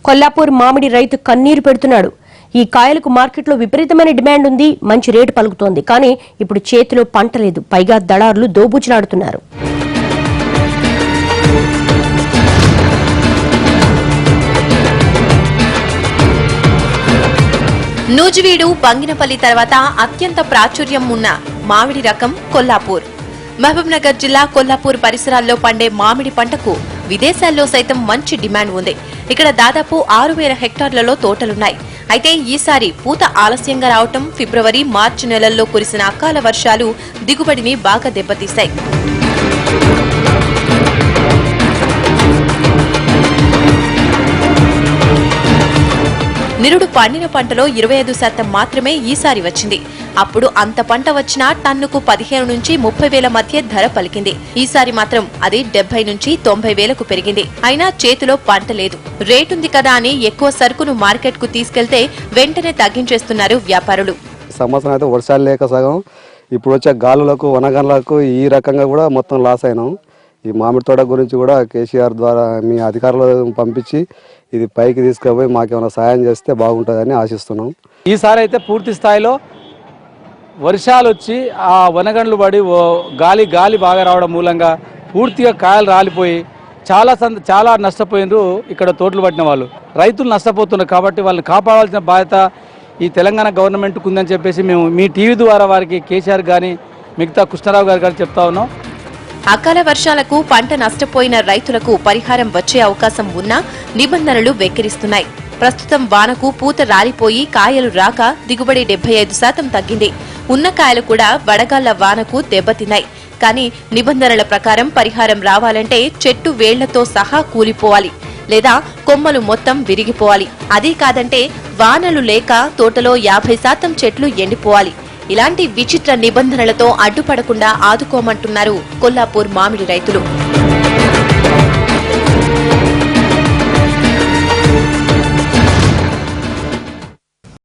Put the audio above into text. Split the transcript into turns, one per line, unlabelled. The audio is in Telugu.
కొల్లాపూర్ మామిడి రైతు కన్నీరు పెడుతున్నాడు. ఈ కాయలకు మార్కెట్లో విపరీతమైన డిమాండ్ ఉంది, మంచి రేటు పలుకుతోంది. కానీ ఇప్పుడు చేతిలో పంట లేదు, పైగా దళారులు దోబూచులాడుతున్నారు.
నూజివీడు, బంగినపల్లి తర్వాత అత్యంత ప్రాచుర్యం ఉన్న మామిడి రకం కొల్లాపూర్. మహబూబ్నగర్ జిల్లా కొల్లాపూర్ పరిసరాల్లో పండే మామిడి పంటకు విదేశాల్లో సైతం మంచి డిమాండ్ ఉంది. ఇక్కడ దాదాపు 6,000 హెక్టార్లలో తోటలున్నాయి. అయితే ఈసారి పూత ఆలస్యంగా రావటం, ఫిబ్రవరి, మార్చి నెలల్లో కురిసిన అకాల వర్షాలు దిగుబడిని బాగా దెబ్బతీశాయి. నిరుడు పండిన పంటలో 25% మాత్రమే ఈసారి వచ్చింది. అప్పుడు అంత పంట వచ్చినా టన్నుకు 15 నుంచి 30 వేల మధ్య ధర పలికింది. ఈసారి మాత్రం అది 70 నుంచి 90 వేలకు పెరిగింది. అయినా చేతిలో పంట లేదు. రేటుంది కదా అని ఎక్కువ సరుకును మార్కెట్ కు తీసుకెళ్తే వెంటనే తగ్గించేస్తున్నారు వ్యాపారులు.
సంవత్సరం అయితే వర్షాలు లేక సగం, ఇప్పుడు వచ్చే గాలులకు, వనగన్లకు ఈ రకంగా కూడా మొత్తం లాస్ అయినాం. ఈ మామిడి తోట గురించి కూడా కేసీఆర్ ద్వారా మీ అధికారులను పంపించి ఇది పైకి తీసుకుపోయి మాకేమైనా సాయం చేస్తే బాగుంటుందని ఆశిస్తున్నాం.
ఈసారి అయితే పూర్తి స్థాయిలో వర్షాలు వచ్చి ఆ వనగండ్లు పడి గాలి బాగా రావడం మూలంగా పూర్తిగా కాయలు రాలిపోయి చాలా నష్టపోయినారు. ఇక్కడ తోటలు పట్టిన వాళ్ళు రైతులు నష్టపోతున్నారు. కాబట్టి వాళ్ళని కాపాడాల్సిన బాధ్యత ఈ తెలంగాణ గవర్నమెంట్కు ఉందని చెప్పేసి మేము మీ టీవీ ద్వారా వారికి కేసీఆర్ కానీ మిగతా కృష్ణారావు గారు కానీ చెప్తా ఉన్నాం.
అకాల వర్షాలకు పంట నష్టపోయిన రైతులకు పరిహారం వచ్చే అవకాశం ఉన్నా నిబంధనలు వెక్కిరిస్తున్నాయి. ప్రస్తుతం వానకు పూత రాలిపోయి కాయలు రాక దిగుబడి 75% తగ్గింది. ఉన్న కాయలు కూడా వడగాళ్ల వానకు దెబ్బతిన్నాయి. కానీ నిబంధనల ప్రకారం పరిహారం రావాలంటే చెట్టు వేళ్లతో సహా కూలిపోవాలి, లేదా కొమ్మలు మొత్తం విరిగిపోవాలి. అదీ కాదంటే వానలు లేక తోటలో 50% చెట్లు ఎండిపోవాలి. ఇలాంటి విచిత్ర నిబంధనలతో అడ్డుపడకుండా ఆదుకోమంటున్నారు కొల్లాపూర్ మామిడి రైతులు.